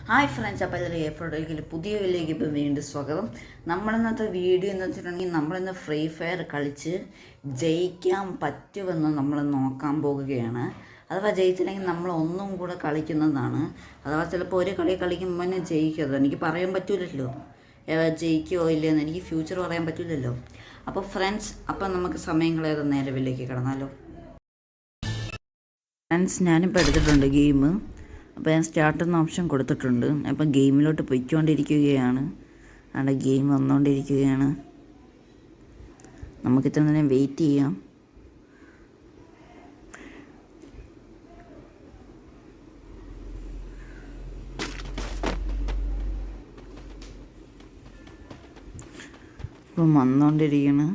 Hi friends, അപ്പോൾ എല്ലാവരും എഫോർട്ടിൽ പുതിയ വീഡിയോയിലേക്ക് ഇപ്പോൾ വീണ്ടും സ്വാഗതം. നമ്മളിന്നത്തെ വീഡിയോ എന്ന് വെച്ചിട്ടുണ്ടെങ്കിൽ നമ്മളിന്ന് ഫ്രീ ഫയർ കളിച്ച് ജയിക്കാൻ പറ്റുമെന്ന് നമ്മൾ നോക്കാൻ പോകുകയാണ്. അഥവാ ജയിച്ചില്ലെങ്കിൽ നമ്മൾ ഒന്നും കൂടെ കളിക്കുന്നതാണ്. അഥവാ ചിലപ്പോൾ ഒരു കളി കളിക്കുമ്പോൾ തന്നെ ജയിക്കരുത്. എനിക്ക് പറയാൻ പറ്റില്ലല്ലോ ജയിക്കുകയോ ഇല്ലയെന്ന്, എനിക്ക് ഫ്യൂച്ചർ പറയാൻ പറ്റില്ലല്ലോ. അപ്പോൾ ഫ്രണ്ട്സ്, അപ്പം നമുക്ക് സമയം കളയാതെ നേരവിലേക്ക് കിടന്നാലോ. ഫ്രണ്ട്സ്, ഞാനിപ്പോൾ എടുത്തിട്ടുണ്ട് ഗെയിം. അപ്പോൾ ഞാൻ സ്റ്റാർട്ട് എന്ന ഓപ്ഷൻ കൊടുത്തിട്ടുണ്ട്. അപ്പം ഗെയിമിലോട്ട് പൊയ്ക്കൊണ്ടിരിക്കുകയാണ്. അവിടെ ഗെയിം വന്നുകൊണ്ടിരിക്കുകയാണ്. നമുക്കിത്ര നേരം വെയിറ്റ് ചെയ്യാം. ഇപ്പം വന്നുകൊണ്ടിരിക്കുകയാണ്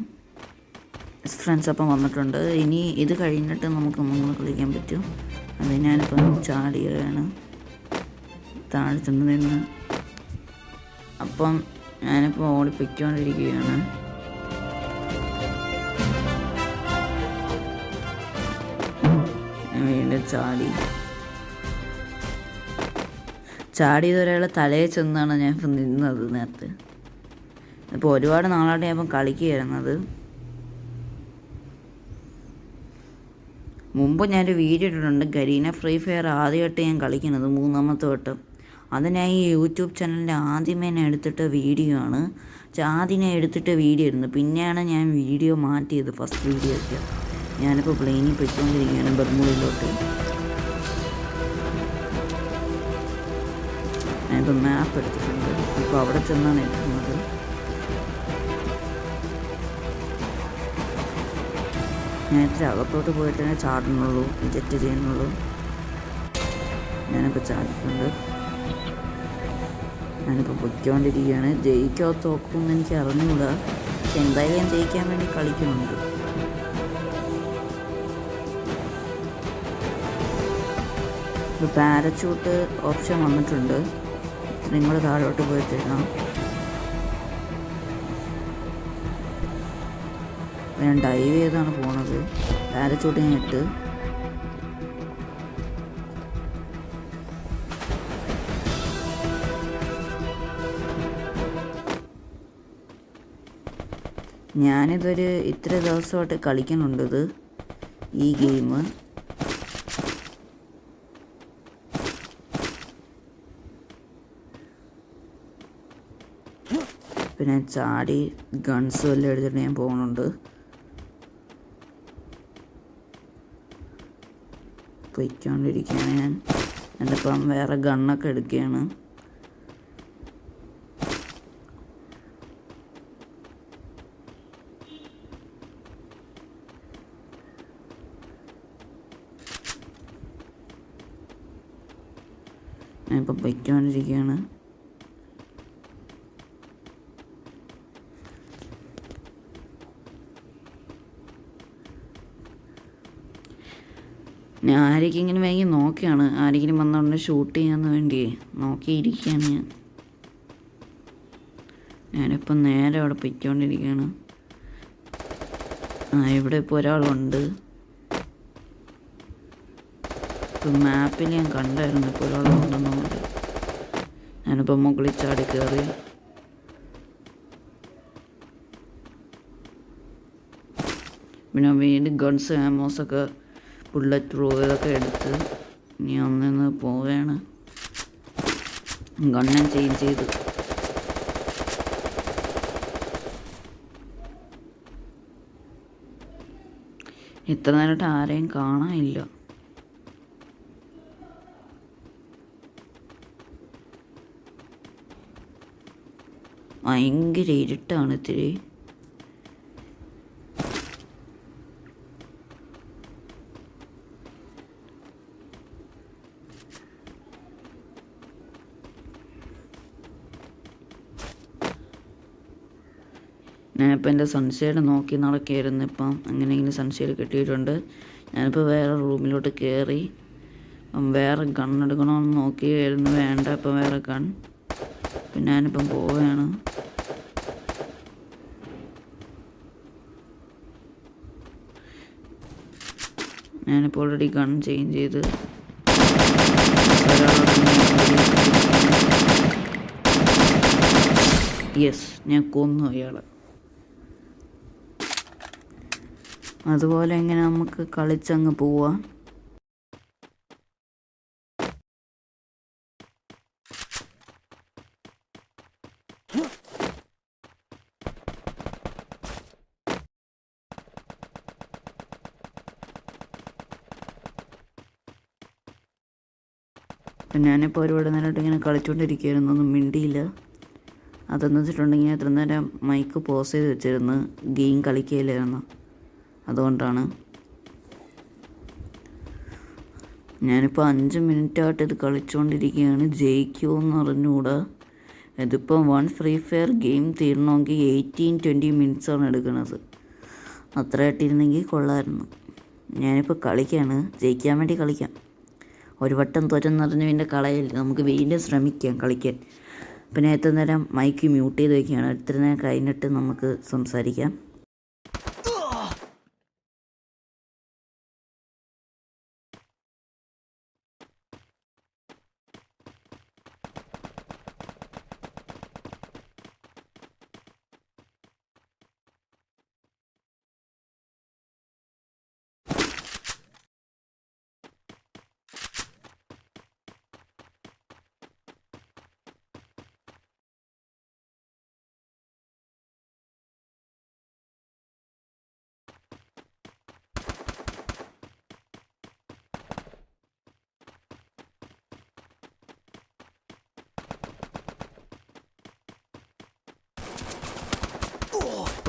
ഫ്രണ്ട്സ്. അപ്പം വന്നിട്ടുണ്ട്. ഇനി ഇത് കഴിഞ്ഞിട്ട് നമുക്ക് മുന്നോട്ട് കളിക്കാൻ പറ്റും. അത് ഞാനിപ്പം ചാടിയാണ് താഴെ ചെന്ന് നിന്ന്. അപ്പം ഞാനിപ്പോൾ ഓടിപ്പൊയ്ക്കൊണ്ടിരിക്കുകയാണ്. വീണ്ടും ചാടിയത് ഒരാളെ തലയിൽ ചെന്നാണ് ഞാൻ ഇപ്പം നിന്നത് നേരത്തെ. ഇപ്പോൾ ഒരുപാട് നാളായിട്ട് ഞാൻ ഇപ്പം കളിക്കുകയായിരുന്നത്. മുമ്പ് ഞാനൊരു വീഡിയോ ഇട്ടിട്ടുണ്ട്. ഗരീന ഫ്രീ ഫയർ ആദ്യമായിട്ട് ഞാൻ കളിക്കുന്നത് 3ാമത്തെ വട്ടം. അത് ഞാൻ ഈ യൂട്യൂബ് ചാനലിൻ്റെ ആദ്യമേ ഞാൻ എടുത്തിട്ട വീഡിയോ ആണ്. ആദ്യം ഞാൻ എടുത്തിട്ട വീഡിയോ ആയിരുന്നു. പിന്നെയാണ് ഞാൻ വീഡിയോ മാറ്റിയത്. ഫസ്റ്റ് വീഡിയോ ഒക്കെ ഞാനിപ്പോൾ പ്ലെയിനിൽ പോയിക്കൊണ്ടിരിക്കുകയാണ് ബർമുളിലോട്ട്. ഞാനിപ്പോൾ മാപ്പ് എടുത്തിട്ടുണ്ട്. ഇപ്പോൾ അവിടെ ചെന്നാണ് എത്തുന്നത്. ഞാൻ ഇത്ര അകത്തോട്ട് പോയിട്ട് തന്നെ ചാടുന്നുള്ളൂ, ജെറ്റ് ചെയ്യുന്നുള്ളൂ. ഞാനിപ്പോൾ ചാടിയിട്ടുണ്ട്. ഞാനിപ്പോൾ പൊയ്ക്കൊണ്ടിരിക്കുകയാണ്. ജയിക്കോ തോക്കുമെന്ന് എനിക്ക് അറിഞ്ഞുകൂടാ. പക്ഷെ എന്തായാലും ഞാൻ ജയിക്കാൻ വേണ്ടി കളിക്കുന്നുണ്ട്. ഇപ്പോൾ പാരച്യൂട്ട് ഓപ്ഷൻ വന്നിട്ടുണ്ട്. നിങ്ങൾ താഴോട്ട് പോയിട്ടിടാം. ഞാൻ ഡൈവ് ചെയ്താണ് പോണത്. പാരച്യൂട്ട് ഞാൻ ഇട്ട്. ഞാനിതൊരു ഇത്ര ദിവസമായിട്ട് കളിക്കുന്നുണ്ട് ഈ ഗെയിം. പിന്നെ ചാടി ഗൺസും എല്ലാം എടുത്തിട്ട് ഞാൻ പോകുന്നുണ്ട്. പൊയ്ക്കൊണ്ടിരിക്കുകയാണ് ഞാൻ. എന്നിപ്പം വേറെ ഗണ്ണൊക്കെ എടുക്കുകയാണ്. ഞാനിപ്പം പൊയ്ക്കൊണ്ടിരിക്കുകയാണ്. ഞാൻ ആരെങ്കിലും വേഗം നോക്കിയാണ്. ആരെങ്കിലും വന്നുകൊണ്ട് ഷൂട്ട് ചെയ്യാന്ന് വേണ്ടി നോക്കിയിരിക്കുകയാണ് ഞാനിപ്പം നേരെ അവിടെ പൊയ്ക്കൊണ്ടിരിക്കുകയാണ്. ഇവിടെ ഇപ്പോൾ ഒരാളുണ്ട്. ഇപ്പം മാപ്പിൽ ഞാൻ കണ്ടായിരുന്നു ഇപ്പോൾ ഒരാളുണ്ടെന്നുണ്ട്. ഞാനിപ്പോൾ മുകളിൽ ചാടി കയറി. പിന്നെ വീണ്ടും ഗൺസ് ആമോസൊക്കെ ബുള്ളറ്റ് പ്രൂവ് ഇതൊക്കെ എടുത്ത് ഇനി ഒന്നിന്ന് പോവുകയാണ്. ഗണ്ണൻ ചേഞ്ച് ചെയ്ത്. ഇത്ര നേരമായിട്ട് ആരെയും കാണാനില്ല. ഭയങ്കര ഇരുട്ടാണ് ഇത്തിരി. ഞാനിപ്പോൾ എൻ്റെ സൺഷെയ്ഡ് നോക്കി നടക്കുകയായിരുന്നു. ഇപ്പം എങ്ങനെയെങ്കിലും സൺഷെയ്ഡ് കിട്ടിയിട്ടുണ്ട്. ഞാനിപ്പോൾ വേറെ റൂമിലോട്ട് കയറി. വേറെ ഗൺ എടുക്കണമെന്ന് നോക്കിയായിരുന്നു. വേണ്ട, ഇപ്പം വേറെ ഗൺ. അപ്പം ഞാനിപ്പം പോവുകയാണ്. ഞാനിപ്പോൾ ഓൾറെഡി ഗൺ ചേഞ്ച് ചെയ്ത് ഒരാളോട് യെസ്, ഞാൻ കൊന്നു അയാളെ. അതുപോലെ എങ്ങനെ നമുക്ക് കളിച്ചങ്ങ് പോവാം. അപ്പം ഞാനിപ്പോൾ ഒരുപാട് നേരമായിട്ട് ഇങ്ങനെ കളിച്ചുകൊണ്ടിരിക്കുകയായിരുന്നു, ഒന്നും മിണ്ടിയില്ല. അതെന്ന് വെച്ചിട്ടുണ്ടെങ്കിൽ എത്ര നേരം മൈക്ക് പോസ് ചെയ്ത് വെച്ചിരുന്ന് ഗെയിം കളിക്കുകയില്ലായിരുന്നു, അതുകൊണ്ടാണ്. ഞാനിപ്പോൾ 5 മിനിറ്റായിട്ട് ഇത് കളിച്ചുകൊണ്ടിരിക്കുകയാണ്. ജയിക്കുമെന്ന് അറിഞ്ഞുകൂടാ. ഇതിപ്പോൾ ഫ്രീ ഫയർ ഗെയിം തീരണമെങ്കിൽ 18-20 മിനിറ്റ്സാണ് എടുക്കുന്നത്. അത്രയായിട്ടിരുന്നെങ്കിൽ കൊള്ളാമായിരുന്നു. ഞാനിപ്പോൾ കളിക്കുകയാണ്, ജയിക്കാൻ വേണ്ടി കളിക്കാം. ഒരു വട്ടം തോറ്റെന്നറിഞ്ഞ് പിന്നെ കളയില്ല, നമുക്ക് വീണ്ടും ശ്രമിക്കാം കളിക്കാൻ. പിന്നെ എത്ര നേരം മൈക്ക് മ്യൂട്ട് ചെയ്ത് വയ്ക്കുകയാണ്. എത്ര നേരം കഴിഞ്ഞിട്ട് നമുക്ക് സംസാരിക്കാം.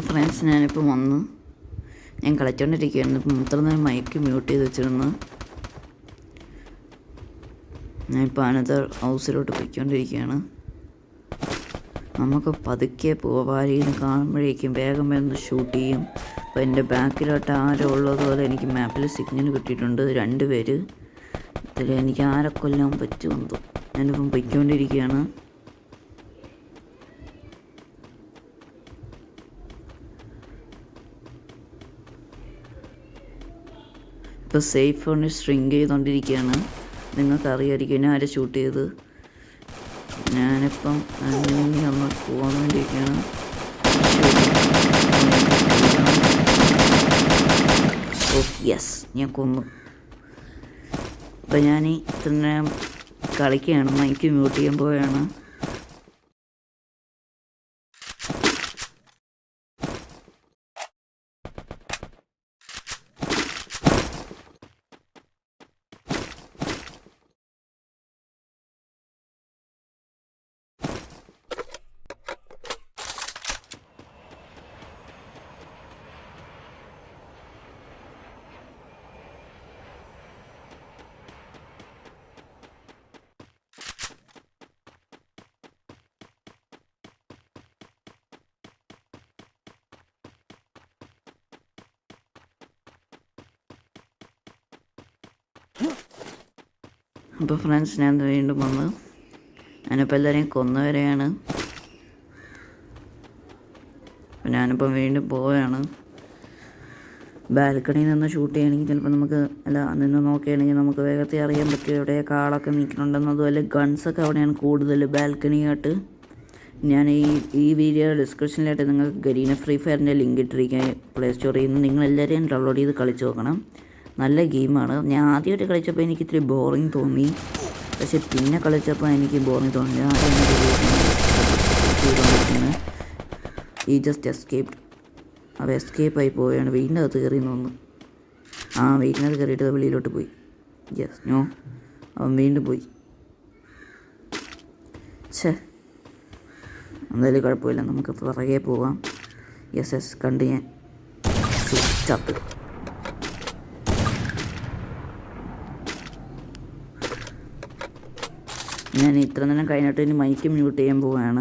ഫ്രണ്ട്സ്, ഞാനിപ്പോൾ വന്നു. ഞാൻ കളിച്ചുകൊണ്ടിരിക്കുകയായിരുന്നു. ഇപ്പം ഇത്ര നേരം മൈക്ക് മ്യൂട്ട് ചെയ്ത് വെച്ചിരുന്നു. ഞാനിപ്പോൾ അനദർ ഹൗസിലോട്ട് പോയിക്കൊണ്ടിരിക്കുകയാണ്. നമുക്ക് പതുക്കെ പോവാരിന്ന് കാണുമ്പോഴേക്കും വേഗം വേഗം ഷൂട്ട് ചെയ്യും. അപ്പോൾ എൻ്റെ ബാക്കിലോട്ട് ആരോ ഉള്ളതുപോലെ എനിക്ക് മാപ്പിൽ സിഗ്നൽ കിട്ടിയിട്ടുണ്ട്. 2 പേര്. ഇതിൽ എനിക്ക് ആരെ കൊല്ലാൻ പറ്റുമെന്തോ. ഞാനിപ്പം പൊയ്ക്കൊണ്ടിരിക്കുകയാണ്. ഇപ്പോൾ സേഫ് ഫോണിൽ സ്ട്രിങ്ക് ചെയ്തുകൊണ്ടിരിക്കുകയാണ്. നിങ്ങൾക്കറിയാമായിരിക്കും എന്നെ ആരെ ഷൂട്ട് ചെയ്ത്. ഞാനിപ്പം അങ്ങനെ ഒന്ന് പോകാൻ വേണ്ടിയിരിക്കുകയാണ്. യെസ്, ഞാൻ കൊന്നു. ഇപ്പം ഞാൻ ഇത്ര നേരം കളിക്കുകയാണ്, മൈക്ക് മ്യൂട്ട് ചെയ്യുമ്പോഴാണ്. അപ്പോൾ ഫ്രണ്ട്സ്, ഞാൻ വീണ്ടും വന്ന്. ഞാനിപ്പോൾ എല്ലാവരെയും കൊന്നവരെയാണ്. ഞാനിപ്പോൾ വീണ്ടും പോവുകയാണ്. ബാൽക്കണിയിൽ നിന്ന് ഷൂട്ട് ചെയ്യുകയാണെങ്കിൽ ചിലപ്പോൾ നമുക്ക് നിന്ന് നോക്കുകയാണെങ്കിൽ നമുക്ക് വേഗത്തിൽ അറിയാൻ പറ്റും എവിടെയൊക്കെ ആളൊക്കെ നിൽക്കുന്നുണ്ടെന്ന്. അതുപോലെ ഗൺസൊക്കെ അവിടെയാണ് കൂടുതൽ ബാൽക്കണിയായിട്ട്. ഞാൻ ഈ വീഡിയോ ഡിസ്ക്രിപ്ഷനിലായിട്ട് നിങ്ങൾക്ക് ഗരീന ഫ്രീ ഫയറിൻ്റെ ലിങ്ക് ഇട്ടിരിക്കാൻ പ്ലേ സ്റ്റോറിൽ നിന്ന്. നിങ്ങളെല്ലാവരെയും ഡൗൺലോഡ് ചെയ്ത് കളിച്ച് നോക്കണം. നല്ല ഗെയിമാണ്. ഞാൻ ആദ്യമായിട്ട് കളിച്ചപ്പോൾ എനിക്ക് ഇത്തിരി ബോറിങ് തോന്നി, പക്ഷെ പിന്നെ കളിച്ചപ്പോൾ എനിക്ക് ബോറിങ് തോന്നി. ചെയ്തുകൊണ്ടിരിക്കുകയാണ്. ഈ ജസ്റ്റ് എസ്കേപ്ഡ്. അവ എസ്കേപ്പായി പോവുകയാണ്. വീടിൻ്റെ അകത്ത് കയറി തോന്നുന്നു. വീടിനകത്ത് കയറിയിട്ട് വെളിയിലോട്ട് പോയി. യെസ്, അവൻ വീണ്ടും പോയി. എന്തായാലും കുഴപ്പമില്ല, നമുക്ക് പുറകെ പോവാം. യെസ്, കണ്ട് ഞാൻ ചത്ത്. ഞാൻ ഇത്ര നേരം കഴിഞ്ഞിട്ട് ഇനി മൈക്ക് മ്യൂട്ട് ചെയ്യാൻ പോവുകയാണ്.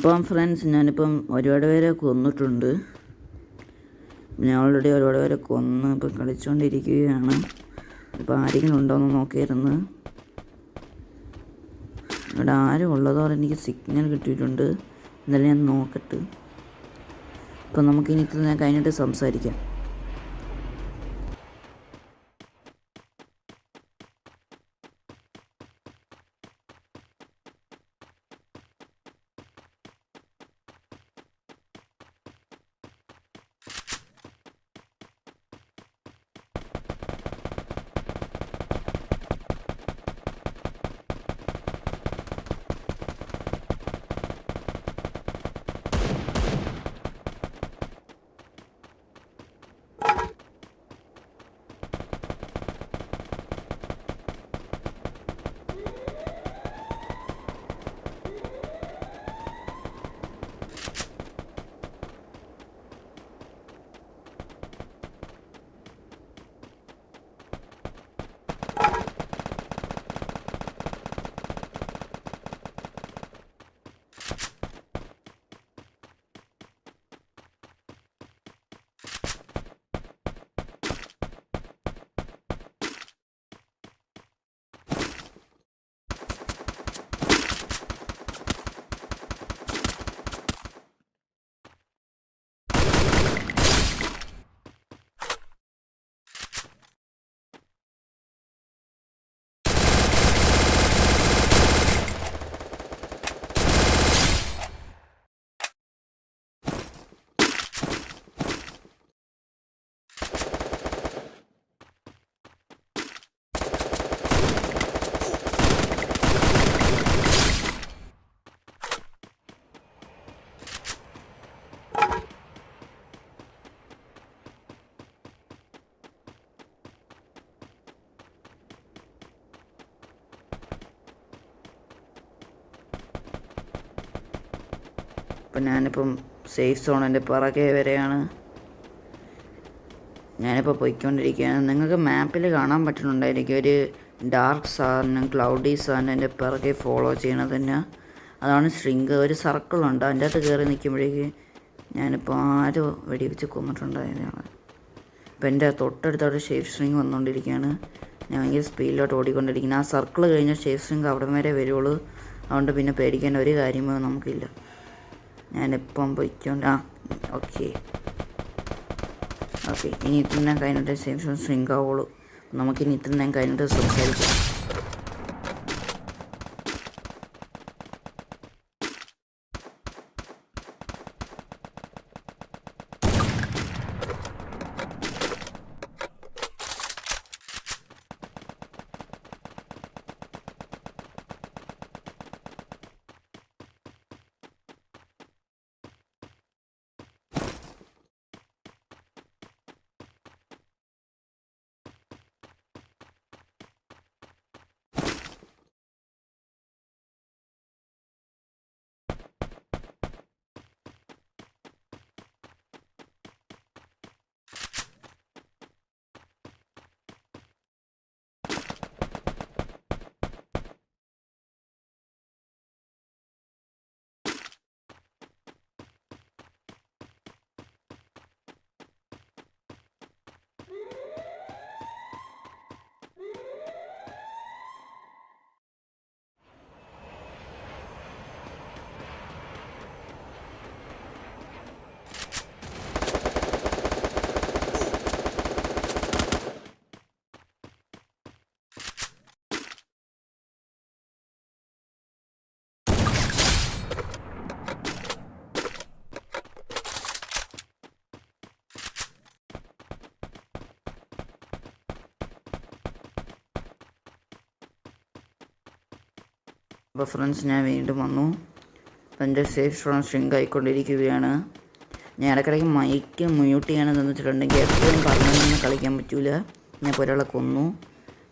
ഇപ്പം ഫ്രണ്ട്സ് ഞാനിപ്പം ഒരുപാട് പേരെ കൊന്നിട്ടുണ്ട്. ഞാൻ ഓൾറെഡി ഒരുപാട് പേരെ കൊന്ന് ഇപ്പം കളിച്ചുകൊണ്ടിരിക്കുകയാണ്. ഇപ്പം ആരെങ്കിലും ഉണ്ടോയെന്ന് നോക്കിയിരുന്നു. ഇവിടെ ആരും ഉള്ളതോടെ എനിക്ക് സിഗ്നൽ കിട്ടിയിട്ടുണ്ട്. എന്നാലും ഞാൻ നോക്കട്ടെ. ഇപ്പം നമുക്കിനി ഇത്ര ഞാൻ കഴിഞ്ഞിട്ട് സംസാരിക്കാം. അപ്പം ഞാനിപ്പം സേഫ് സോണിൻ്റെ പിറകെ വരെയാണ് ഞാനിപ്പോൾ പോയിക്കൊണ്ടിരിക്കുകയാണ്. നിങ്ങൾക്ക് മാപ്പിൽ കാണാൻ പറ്റുന്നുണ്ടായിരിക്കും ഒരു ഡാർക്ക് സാധനം, ക്ലൗഡി സാധനം എൻ്റെ പിറകെ ഫോളോ ചെയ്യണത് തന്നെ. അതാണ് ശ്രിങ്ക്. ഒരു സർക്കിളുണ്ട്, അതിൻ്റെ അകത്ത് കയറി നിൽക്കുമ്പോഴേക്ക് ഞാനിപ്പോൾ ആരോ വെടിവെച്ച് കൊന്നിട്ടുണ്ടായതാണ്. അപ്പോൾ എൻ്റെ തൊട്ടടുത്തോട്ട് ഷേഫ് സ്ട്രിങ് വന്നുകൊണ്ടിരിക്കുകയാണ്. ഞാൻ ഭയങ്കര സ്പീഡിലോട്ട് ഓടിക്കൊണ്ടിരിക്കുന്നത്. ആ സർക്കിൾ കഴിഞ്ഞാൽ ഷേഫ് സ്ട്രിങ് അവിടെ വരെ വരുള്ളൂ. അതുകൊണ്ട് പിന്നെ പേടിക്കേണ്ട ഒരു കാര്യമോ നമുക്കില്ല. ഞാനിപ്പം പോയിക്കൊണ്ട് ഓക്കെ ഇനി ഇത്രയും കഴിഞ്ഞിട്ട് ഷേഫ് സ്ട്രിങ് ആവുള്ളൂ. നമുക്കിനി ഇത്രയും കഴിഞ്ഞിട്ട് സംസാരിക്കാം. അപ്പോൾ ഫ്രണ്ട്സ് ഞാൻ വീണ്ടും വന്നു. അപ്പോൾ എൻ്റെ സേഫ് സോൺ സ്ട്രിങ്ക് ആയിക്കൊണ്ടിരിക്കുകയാണ്. ഞാൻ ഇടയ്ക്കിടയ്ക്ക് മൈക്ക് മ്യൂട്ട് ചെയ്യണമെന്ന് വെച്ചിട്ടുണ്ടെങ്കിൽ എപ്പോഴും പറഞ്ഞൊന്നും കളിക്കാൻ പറ്റില്ല. ഞാൻ ഇപ്പോൾ ഒരാളെ കൊന്നു.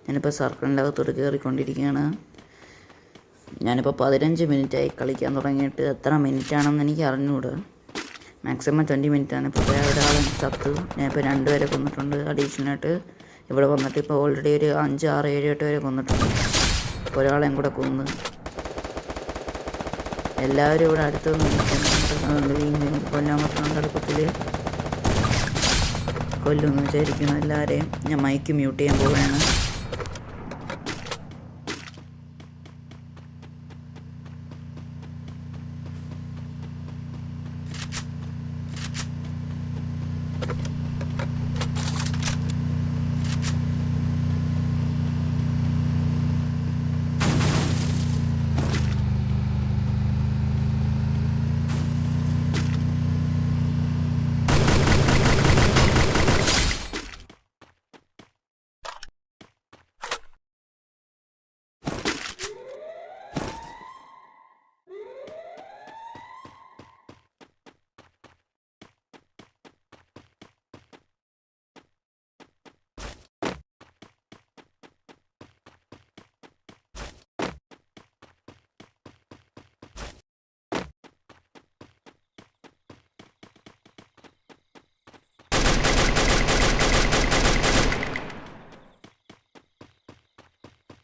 ഞാനിപ്പോൾ സർക്കിളിൻ്റെ അകത്തോട്ട് കയറിക്കൊണ്ടിരിക്കുകയാണ്. ഞാനിപ്പോൾ 15 മിനിറ്റായി കളിക്കാൻ തുടങ്ങിയിട്ട്. എത്ര മിനിറ്റാണെന്ന് എനിക്ക് അറിഞ്ഞുകൂടാ. മാക്സിമം 20 മിനിറ്റാണ്. ഇപ്പോൾ ഒരാളെ ചത്തു. ഞാനിപ്പോൾ 2 പേരെ കൊന്നിട്ടുണ്ട്. അഡീഷണലായിട്ട് ഇവിടെ വന്നിട്ട് ഇപ്പോൾ ഓൾറെഡി ഒരു 5, 6, 7, 8 പേരെ കൊന്നിട്ടുണ്ട്. ഒരാളെയും കൂടെ കൊന്ന് എല്ലാവരും ഇവിടെ അടുത്ത് നിൽക്കുന്നുണ്ട്. എനിക്ക് കൊല്ലാൻ പറ്റുന്നുണ്ട് അടുപ്പത്തിൽ. കൊല്ലുമെന്ന് വിചാരിക്കുന്നു എല്ലാവരെയും. ഞാൻ മൈക്ക് മ്യൂട്ട് ചെയ്യാൻ പോവുകയാണ്.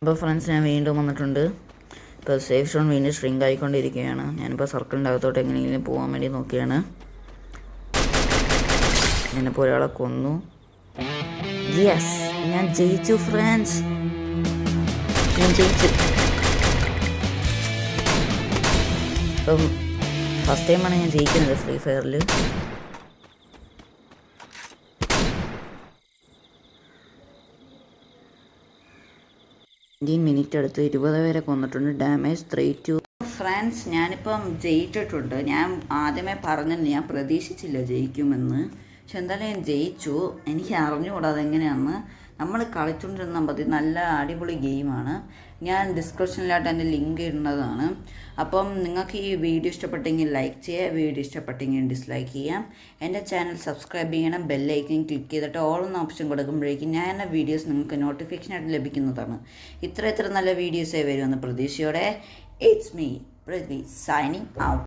അപ്പോൾ ഫ്രണ്ട്സ്, ഞാൻ വീണ്ടും വന്നിട്ടുണ്ട്. ഇപ്പോൾ സേഫ് സോൺ വീണ്ടും ഷ്രിങ്ക് ആയിക്കൊണ്ടിരിക്കുകയാണ്. ഞാനിപ്പോൾ സർക്കിളിൻ്റെ അകത്തോട്ട് എങ്ങനെയെങ്കിലും പോകാൻ വേണ്ടി നോക്കിയാണ്. ഞാനിപ്പോൾ ഒരാളെ കൊന്നു. യെസ്, ഞാൻ ജയിച്ചു ഫ്രണ്ട്സ്, ഞാൻ ജയിച്ചു. ഇപ്പം ഫസ്റ്റ് ടൈമാണ് ഞാൻ ജയിക്കുന്നത് ഫ്രീ ഫയറിൽ. മിനിറ്റ് എടുത്ത് 20 പേരെ കൊന്നിട്ടുണ്ട്. ഡാമേജ് 3-2. ഫ്രണ്ട്സ്, ഞാനിപ്പം ജയിച്ചിട്ടുണ്ട്. ഞാൻ ആദ്യമേ പറഞ്ഞില്ല, ഞാൻ പ്രതീക്ഷിച്ചില്ല ജയിക്കുമെന്ന്. പക്ഷെ എന്തായാലും ഞാൻ ജയിച്ചു. എനിക്ക് അറിഞ്ഞുകൂടാ അതെങ്ങനെയാണെന്ന്. നമ്മൾ കളിച്ചുകൊണ്ടിരുന്നാൽ മതി. നല്ല അടിപൊളി ഗെയിമാണ്. ഞാൻ ഡിസ്ക്രിപ്ഷനിലായിട്ട് എൻ്റെ ലിങ്ക് ഇടുന്നതാണ്. അപ്പം നിങ്ങൾക്ക് ഈ വീഡിയോ ഇഷ്ടപ്പെട്ടെങ്കിൽ ലൈക്ക് ചെയ്യുക, വീഡിയോ ഇഷ്ടപ്പെട്ടെങ്കിൽ ഡിസ്ലൈക്ക് ചെയ്യാം. എൻ്റെ ചാനൽ സബ്സ്ക്രൈബ് ചെയ്യണം. ബെല്ലൈക്കൻ ക്ലിക്ക് ചെയ്തിട്ട് ഓൾ എന്ന ഓപ്ഷൻ കൊടുക്കുമ്പോഴേക്കും ഞാൻ എൻ്റെ വീഡിയോസ് നിങ്ങൾക്ക് നോട്ടിഫിക്കേഷനായിട്ട് ലഭിക്കുന്നതാണ്. ഇത്ര നല്ല വീഡിയോസേ വരുമെന്ന് പ്രതീക്ഷയോടെ ഇറ്റ്സ് മീ പ്രതി സൈനിങ് ഔട്ട്.